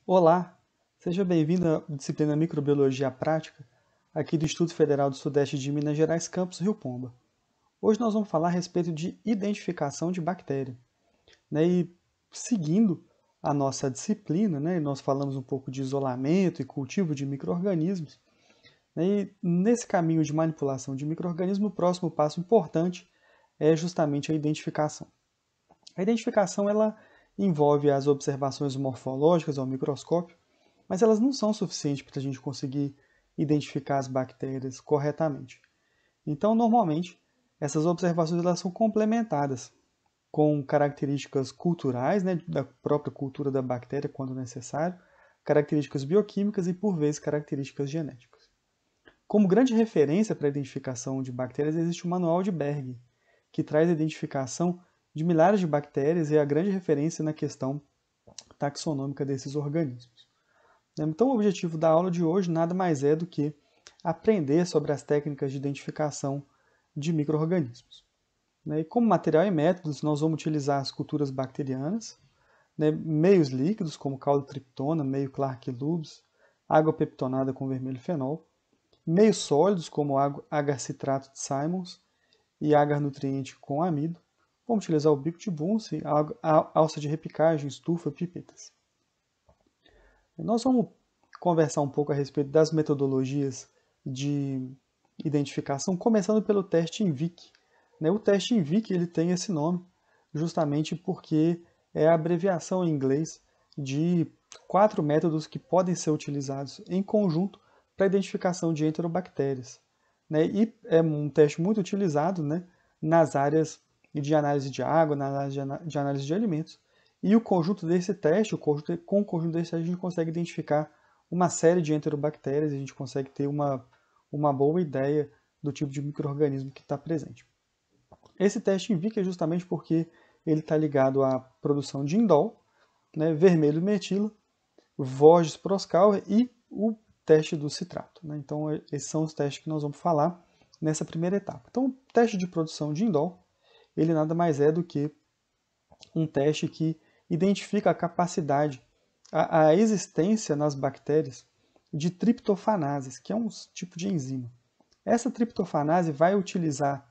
Olá, seja bem-vindo à disciplina Microbiologia Prática, aqui do Instituto Federal do Sudeste de Minas Gerais, campus Rio Pomba. Hoje nós vamos falar a respeito de identificação de bactéria. E seguindo a nossa disciplina, nós falamos um pouco de isolamento e cultivo de micro-organismos. E nesse caminho de manipulação de micro-organismos, o próximo passo importante é justamente a identificação. A identificação ela envolve as observações morfológicas ao microscópio, mas elas não são suficientes para a gente conseguir identificar as bactérias corretamente. Então, normalmente, essas observações elas são complementadas com características culturais, da própria cultura da bactéria, quando necessário, características bioquímicas e, por vezes, características genéticas. Como grande referência para a identificação de bactérias existe o Manual de Berg, que traz a identificação de milhares de bactérias e é a grande referência na questão taxonômica desses organismos. Então, o objetivo da aula de hoje nada mais é do que aprender sobre as técnicas de identificação de micro-organismos. E como material e métodos, nós vamos utilizar as culturas bacterianas, meios líquidos, como caldo-triptona, meio Clark-Lubs, água peptonada com vermelho fenol, meios sólidos, como agar-citrato de Simons e agar-nutriente com amido. Vamos utilizar o bico de Bunsen, a alça de repicagem, estufa, pipetas. Nós vamos conversar um pouco a respeito das metodologias de identificação, começando pelo teste INVIC. O teste INVIC ele tem esse nome justamente porque é a abreviação em inglês de 4 métodos que podem ser utilizados em conjunto para a identificação de enterobactérias. E é um teste muito utilizado nas áreas de análise de água, na análise de análise de alimentos. E o conjunto desse teste, com o conjunto desse teste, a gente consegue identificar uma série de enterobactérias e a gente consegue ter uma boa ideia do tipo de micro-organismo que está presente. Esse teste INVIC é justamente porque ele está ligado à produção de indol, vermelho metila, Voges Proskauer e o teste do citrato. Então, esses são os testes que nós vamos falar nessa primeira etapa. Então, o teste de produção de indol, ele nada mais é do que um teste que identifica a capacidade, a existência nas bactérias de triptofanases, que é um tipo de enzima. Essa triptofanase vai utilizar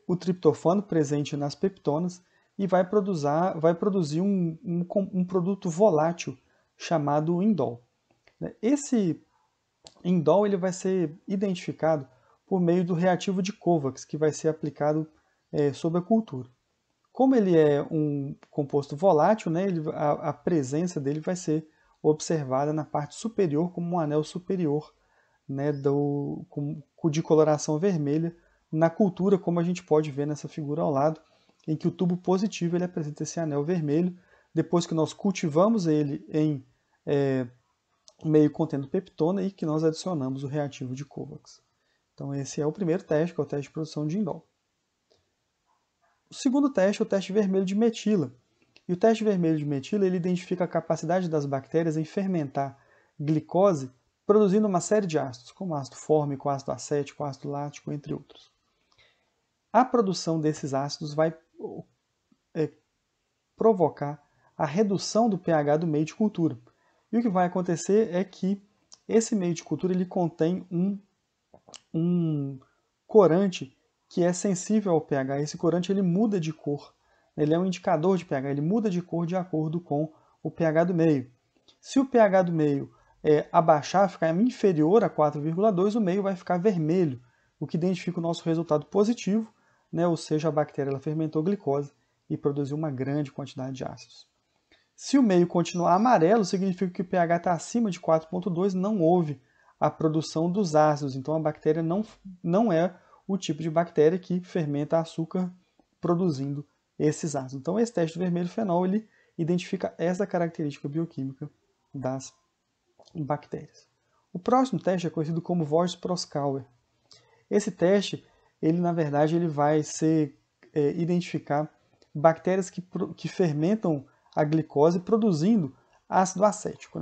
o triptofano presente nas peptonas e vai produzir um produto volátil chamado indol. Esse indol ele vai ser identificado por meio do reativo de Kovacs, que vai ser aplicado sobre a cultura. Como ele é um composto volátil, a presença dele vai ser observada na parte superior como um anel superior de coloração vermelha na cultura, como a gente pode ver nessa figura ao lado, em que o tubo positivo ele apresenta esse anel vermelho. Depois que nós cultivamos ele em meio contendo peptona e que nós adicionamos o reativo de Kovacs. Então esse é o primeiro teste, que é o teste de produção de indol. O segundo teste é o teste vermelho de metila. E o teste vermelho de metila ele identifica a capacidade das bactérias em fermentar glicose produzindo uma série de ácidos, como ácido fórmico, ácido acético, ácido lático, entre outros. A produção desses ácidos vai provocar a redução do pH do meio de cultura. E o que vai acontecer é que esse meio de cultura ele contém um corante que é sensível ao pH. Esse corante ele muda de cor. Ele é um indicador de pH, ele muda de cor de acordo com o pH do meio. Se o pH do meio abaixar, ficar inferior a 4,2, o meio vai ficar vermelho, o que identifica o nosso resultado positivo, ou seja, a bactéria ela fermentou glicose e produziu uma grande quantidade de ácidos. Se o meio continuar amarelo, significa que o pH está acima de 4,2, não houve a produção dos ácidos. Então a bactéria não é o tipo de bactéria que fermenta açúcar produzindo esses ácidos. Então esse teste do vermelho fenol ele identifica essa característica bioquímica das bactérias. O próximo teste é conhecido como Voges-Proskauer. Esse teste, ele na verdade ele vai identificar bactérias que fermentam a glicose produzindo ácido acético.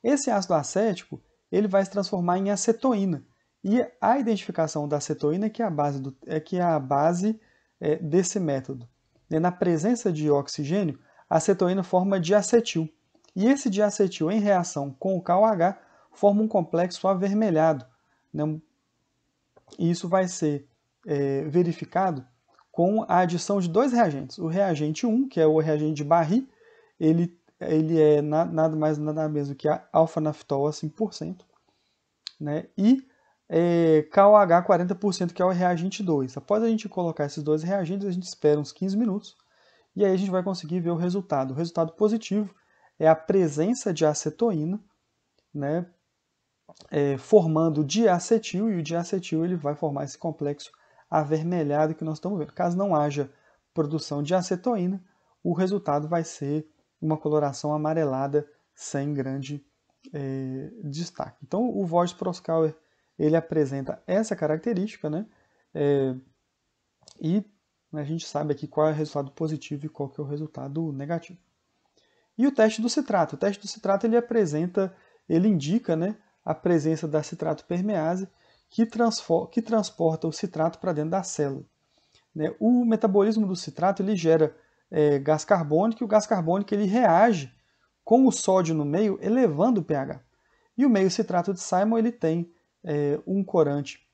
Esse ácido acético ele vai se transformar em acetoína. E a identificação da acetoína é a base desse método. Na presença de oxigênio, a acetoína forma diacetil. E esse diacetil, em reação com o KOH, forma um complexo avermelhado, né? E isso vai ser verificado com a adição de dois reagentes. O reagente 1, que é o reagente de Barry, ele é nada mais nada menos do que a alfa-naftol a 5%, né? E KOH 40%, que é o reagente 2. Após a gente colocar esses dois reagentes, a gente espera uns 15 minutos e aí a gente vai conseguir ver o resultado. O resultado positivo é a presença de acetoína, né, formando diacetil, e o diacetil ele vai formar esse complexo avermelhado que nós estamos vendo. Caso não haja produção de acetoína, o resultado vai ser uma coloração amarelada sem grande destaque. Então, o Vogt-Proskauer ele apresenta essa característica, né? E a gente sabe aqui qual é o resultado positivo e qual que é o resultado negativo. E o teste do citrato. O teste do citrato ele indica, né, a presença da citrato permease que transporta o citrato para dentro da célula. Né? O metabolismo do citrato ele gera gás carbônico, e o gás carbônico ele reage com o sódio no meio, elevando o pH. E o meio citrato de Simon ele tem um corante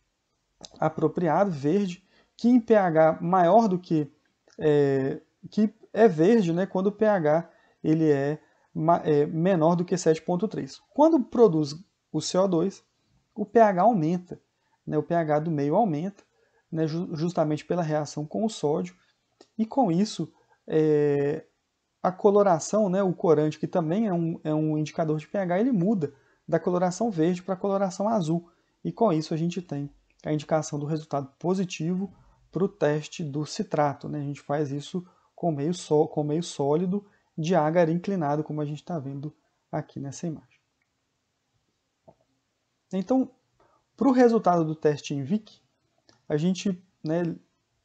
apropriado, verde, que em pH maior do que é verde, né, quando o pH ele é menor do que 7,3. Quando produz o CO2, o pH aumenta, né, o pH do meio aumenta, né, justamente pela reação com o sódio, e com isso a coloração, né, o corante, que também é um indicador de pH, ele muda da coloração verde para a coloração azul, e com isso a gente tem a indicação do resultado positivo para o teste do citrato. Né? A gente faz isso com meio sólido de agar inclinado, como a gente está vendo aqui nessa imagem. Então, para o resultado do teste INVIC, a gente, né,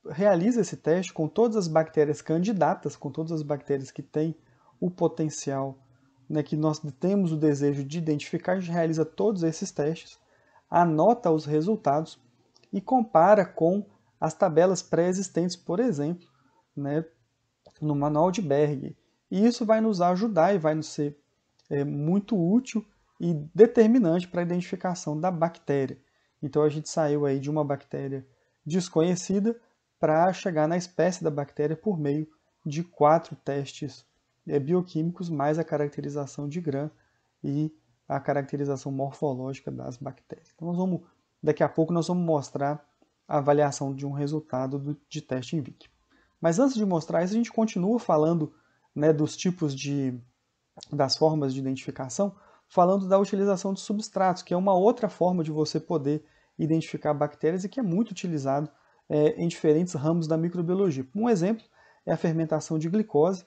realiza esse teste com todas as bactérias candidatas, com todas as bactérias que têm o potencial, né, que nós temos o desejo de identificar. A gente realiza todos esses testes, anota os resultados e compara com as tabelas pré-existentes, por exemplo, né, no manual de Berg. E isso vai nos ajudar e vai nos ser muito útil e determinante para a identificação da bactéria. Então a gente saiu aí de uma bactéria desconhecida para chegar na espécie da bactéria por meio de 4 testes bioquímicos, mais a caracterização de Gram e a caracterização morfológica das bactérias. Então daqui a pouco nós vamos mostrar a avaliação de um resultado de teste INVIC. Mas antes de mostrar isso, a gente continua falando, né, dos tipos das formas de identificação, falando da utilização de substratos, que é uma outra forma de você poder identificar bactérias e que é muito utilizado em diferentes ramos da microbiologia. Um exemplo é a fermentação de glicose,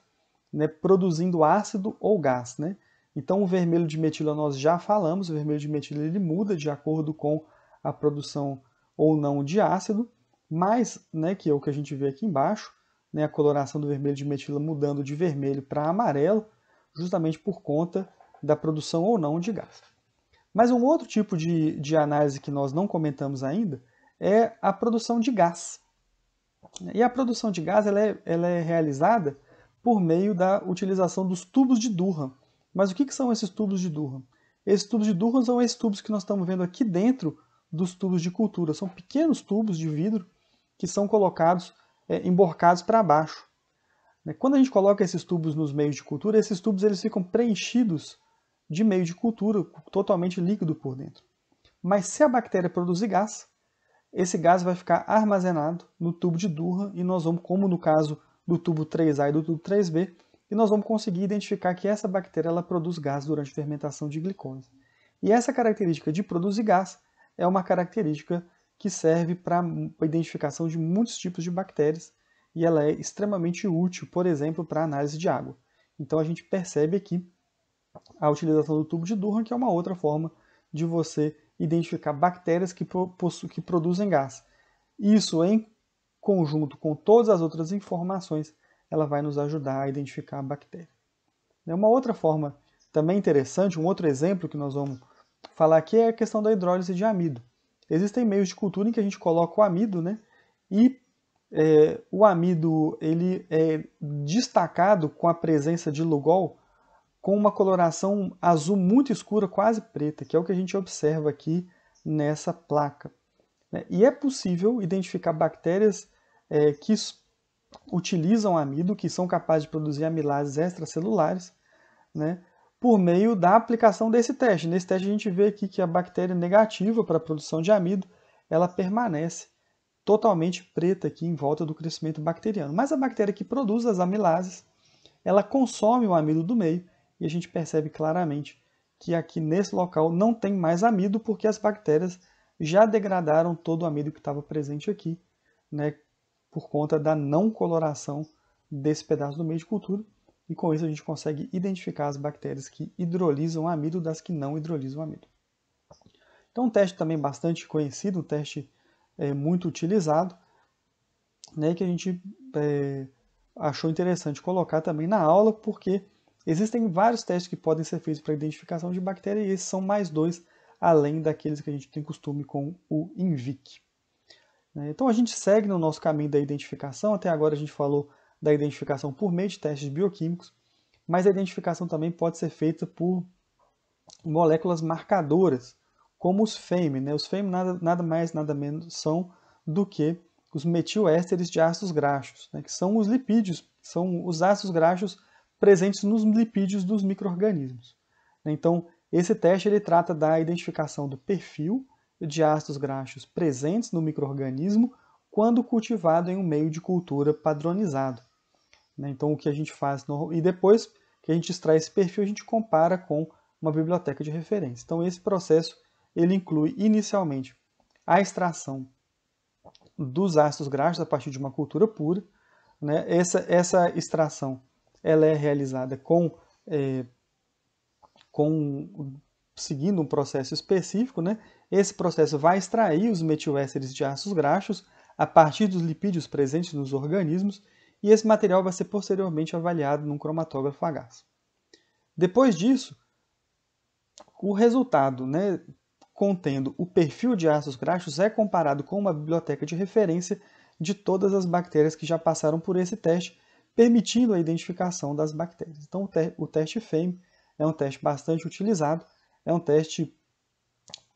né, produzindo ácido ou gás. Né? Então o vermelho de metila nós já falamos, o vermelho de metila ele muda de acordo com a produção ou não de ácido, mas, né, que é o que a gente vê aqui embaixo, né, a coloração do vermelho de metila mudando de vermelho para amarelo, justamente por conta da produção ou não de gás. Mas um outro tipo de análise que nós não comentamos ainda é a produção de gás. E a produção de gás ela é realizada por meio da utilização dos tubos de Durham. Mas o que são esses tubos de Durham? Esses tubos de Durham são esses tubos que nós estamos vendo aqui dentro dos tubos de cultura. São pequenos tubos de vidro que são colocados, emborcados para baixo. Quando a gente coloca esses tubos nos meios de cultura, esses tubos eles ficam preenchidos de meio de cultura, totalmente líquido por dentro. Mas se a bactéria produzir gás, esse gás vai ficar armazenado no tubo de Durham e nós vamos, como no caso do tubo 3A e do tubo 3B, e nós vamos conseguir identificar que essa bactéria ela produz gás durante a fermentação de glicose. E essa característica de produzir gás é uma característica que serve para a identificação de muitos tipos de bactérias e ela é extremamente útil, por exemplo, para a análise de água. Então a gente percebe aqui a utilização do tubo de Durham, que é uma outra forma de você identificar bactérias que produzem gás. Isso em conjunto com todas as outras informações, ela vai nos ajudar a identificar a bactéria. Uma outra forma também interessante, um outro exemplo que nós vamos falar aqui é a questão da hidrólise de amido. Existem meios de cultura em que a gente coloca o amido, né, e o amido ele é destacado com a presença de Lugol com uma coloração azul muito escura, quase preta, que é o que a gente observa aqui nessa placa. E é possível identificar bactérias que utilizam amido, que são capazes de produzir amilases extracelulares, né, por meio da aplicação desse teste. Nesse teste a gente vê aqui que a bactéria negativa para a produção de amido, ela permanece totalmente preta aqui em volta do crescimento bacteriano. Mas a bactéria que produz as amilases, ela consome o amido do meio e a gente percebe claramente que aqui nesse local não tem mais amido porque as bactérias já degradaram todo o amido que estava presente aqui, né, por conta da não coloração desse pedaço do meio de cultura. E com isso a gente consegue identificar as bactérias que hidrolisam amido das que não hidrolisam amido. Então um teste também bastante conhecido, um teste muito utilizado, né, que a gente achou interessante colocar também na aula, porque existem vários testes que podem ser feitos para a identificação de bactéria, e esses são mais dois, além daqueles que a gente tem costume com o INVIC. Então a gente segue no nosso caminho da identificação. Até agora a gente falou da identificação por meio de testes bioquímicos, mas a identificação também pode ser feita por moléculas marcadoras, como os FAME. Os FAME nada mais, nada menos são do que os metilésteres de ácidos graxos, que são os lipídios, são os ácidos graxos presentes nos lipídios dos micro-organismos. Então, esse teste ele trata da identificação do perfil de ácidos graxos presentes no micro-organismo quando cultivado em um meio de cultura padronizado. Então, o que a gente faz, e depois que a gente extrai esse perfil, a gente compara com uma biblioteca de referência. Então, esse processo ele inclui inicialmente a extração dos ácidos graxos a partir de uma cultura pura. Essa extração ela é realizada seguindo um processo específico. Esse processo vai extrair os metilésteres de ácidos graxos a partir dos lipídios presentes nos organismos, e esse material vai ser posteriormente avaliado num cromatógrafo a gás. Depois disso, o resultado, contendo o perfil de ácidos graxos, é comparado com uma biblioteca de referência de todas as bactérias que já passaram por esse teste, permitindo a identificação das bactérias. Então, o teste FAME é um teste bastante utilizado, é um teste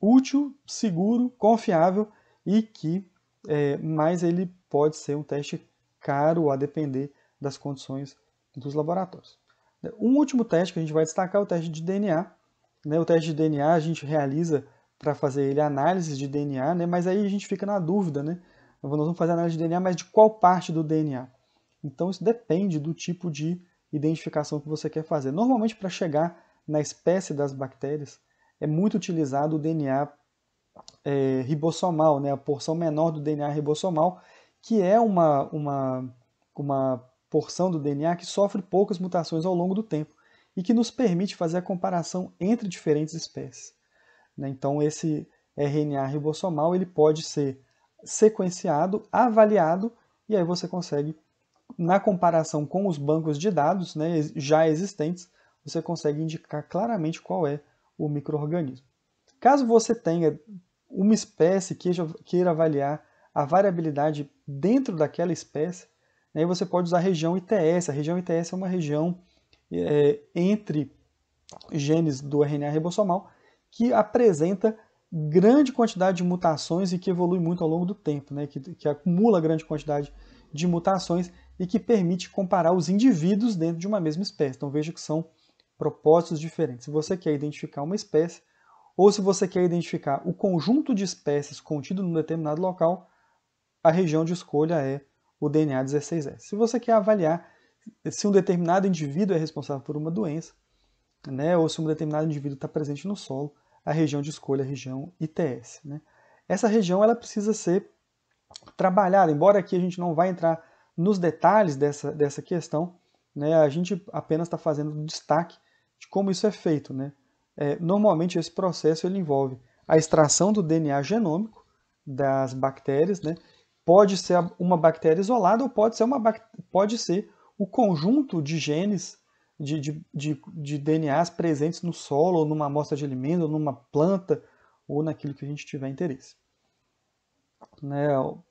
útil, seguro, confiável e mas ele pode ser um teste caro a depender das condições dos laboratórios. Um último teste que a gente vai destacar é o teste de DNA. O teste de DNA a gente realiza para fazer ele análise de DNA, mas aí a gente fica na dúvida, nós vamos fazer análise de DNA, mas de qual parte do DNA? Então isso depende do tipo de identificação que você quer fazer. Normalmente, para chegar na espécie das bactérias, é muito utilizado o DNA ribossomal, a porção menor do DNA ribossomal, que é uma porção do DNA que sofre poucas mutações ao longo do tempo e que nos permite fazer a comparação entre diferentes espécies. Então esse RNA ribossomal ele pode ser sequenciado, avaliado, e aí você consegue, na comparação com os bancos de dados já existentes, você consegue indicar claramente qual é o micro-organismo. Caso você tenha uma espécie queira avaliar a variabilidade dentro daquela espécie, você pode usar a região ITS. A região ITS é uma região entre genes do RNA ribossomal que apresenta grande quantidade de mutações e que evolui muito ao longo do tempo, que acumula grande quantidade de mutações e que permite comparar os indivíduos dentro de uma mesma espécie. Então veja que são propósitos diferentes. Se você quer identificar uma espécie, ou se você quer identificar o conjunto de espécies contido num determinado local, a região de escolha é o DNA 16S. Se você quer avaliar se um determinado indivíduo é responsável por uma doença, ou se um determinado indivíduo está presente no solo, a região de escolha é a região ITS. Essa região ela precisa ser trabalhada, embora aqui a gente não vai entrar nos detalhes dessa questão, a gente apenas está fazendo um destaque de como isso é feito. Normalmente esse processo ele envolve a extração do DNA genômico das bactérias, pode ser uma bactéria isolada ou pode ser o conjunto de genes de DNAs presentes no solo, ou numa amostra de alimento, ou numa planta, ou naquilo que a gente tiver interesse.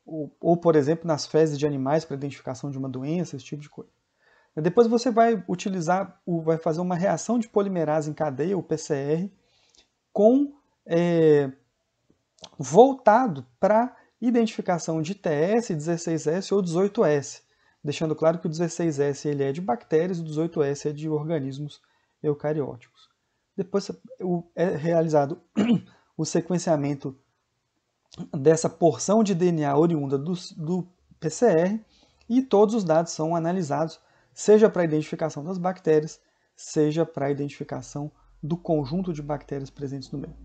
Ou, por exemplo, nas fezes de animais para identificação de uma doença, esse tipo de coisa. Depois você vai utilizar, vai fazer uma reação de polimerase em cadeia, o PCR, voltado para identificação de TS, 16S ou 18S, deixando claro que o 16S ele é de bactérias e o 18S é de organismos eucarióticos. Depois é realizado o sequenciamento dessa porção de DNA oriunda do PCR e todos os dados são analisados, seja para a identificação das bactérias, seja para a identificação do conjunto de bactérias presentes no meio.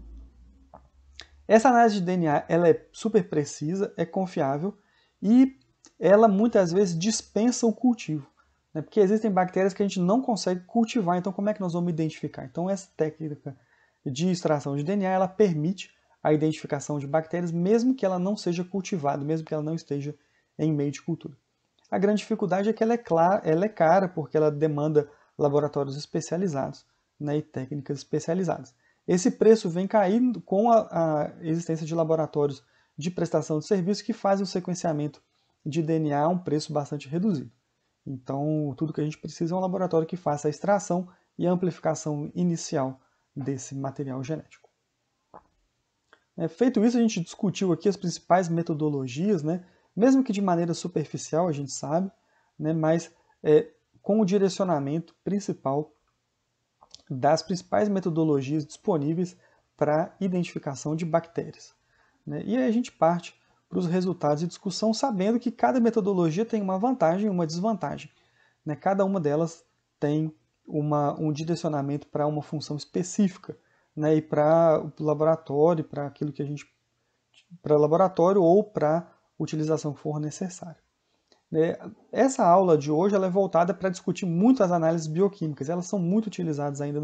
Essa análise de DNA ela é super precisa, é confiável e ela muitas vezes dispensa o cultivo, né? Porque existem bactérias que a gente não consegue cultivar, então como é que nós vamos identificar? Então essa técnica de extração de DNA ela permite a identificação de bactérias mesmo que ela não seja cultivada, mesmo que ela não esteja em meio de cultura. A grande dificuldade é que ela é cara porque ela demanda laboratórios especializados, né, e técnicas especializadas. Esse preço vem caindo com a existência de laboratórios de prestação de serviço que fazem o sequenciamento de DNA a um preço bastante reduzido. Então, tudo que a gente precisa é um laboratório que faça a extração e a amplificação inicial desse material genético. Feito isso, a gente discutiu aqui as principais metodologias, né? Mesmo que de maneira superficial, a gente sabe, né? Mas com o direcionamento principal das principais metodologias disponíveis para identificação de bactérias, né? E aí a gente parte para os resultados de discussão, sabendo que cada metodologia tem uma vantagem e uma desvantagem, né? Cada uma delas tem um direcionamento para uma função específica, né? E para o laboratório, para aquilo que a gente, para o laboratório ou para utilização que for necessária. Essa aula de hoje ela é voltada para discutir muito as análises bioquímicas. Elas são muito utilizadas ainda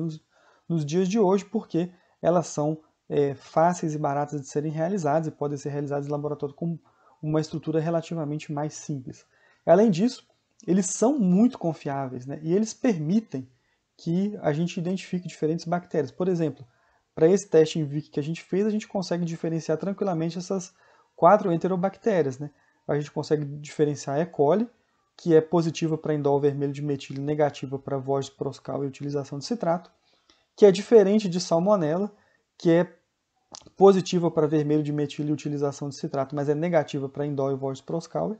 nos dias de hoje porque elas são fáceis e baratas de serem realizadas e podem ser realizadas em laboratório com uma estrutura relativamente mais simples. Além disso, eles são muito confiáveis, né? E eles permitem que a gente identifique diferentes bactérias. Por exemplo, para esse teste in vitro que a gente fez, a gente consegue diferenciar tranquilamente essas 4 enterobactérias, né? A gente consegue diferenciar a E. coli, que é positiva para indol vermelho de metilho e negativa para Voges proscal e utilização de citrato, que é diferente de Salmonella, que é positiva para vermelho de metilho e utilização de citrato, mas é negativa para indol e Voges proscal.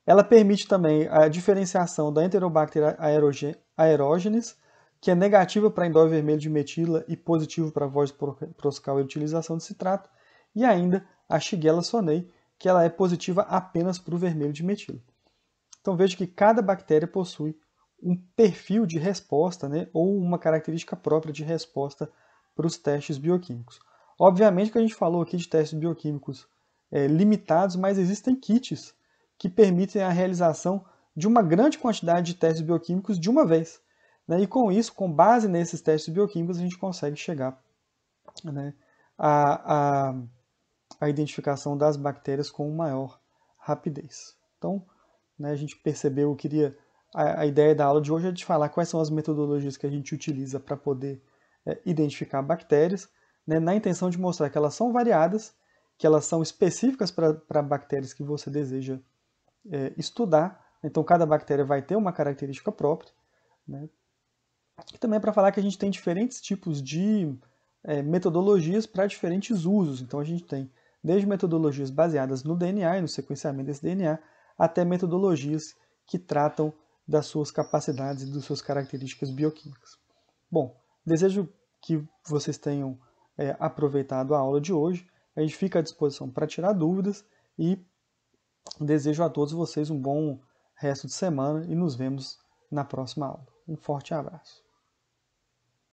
Ela permite também a diferenciação da Enterobacter aerogenes, que é negativa para indol vermelho de metila e positivo para Voges proscal e utilização de citrato, e ainda a Shigella sonnei, que ela é positiva apenas para o vermelho de metilo. Então veja que cada bactéria possui um perfil de resposta, né, ou uma característica própria de resposta para os testes bioquímicos. Obviamente que a gente falou aqui de testes bioquímicos limitados, mas existem kits que permitem a realização de uma grande quantidade de testes bioquímicos de uma vez, né, e com isso, com base nesses testes bioquímicos, a gente consegue chegar, né, a identificação das bactérias com maior rapidez. Então, né, a gente percebeu, a ideia da aula de hoje é de falar quais são as metodologias que a gente utiliza para poder identificar bactérias, né, na intenção de mostrar que elas são variadas, que elas são específicas para bactérias que você deseja estudar. Então, cada bactéria vai ter uma característica própria, né? E também para falar que a gente tem diferentes tipos de metodologias para diferentes usos. Então, a gente tem desde metodologias baseadas no DNA e no sequenciamento desse DNA, até metodologias que tratam das suas capacidades e das suas características bioquímicas. Bom, desejo que vocês tenham aproveitado a aula de hoje. A gente fica à disposição para tirar dúvidas e desejo a todos vocês um bom resto de semana e nos vemos na próxima aula. Um forte abraço.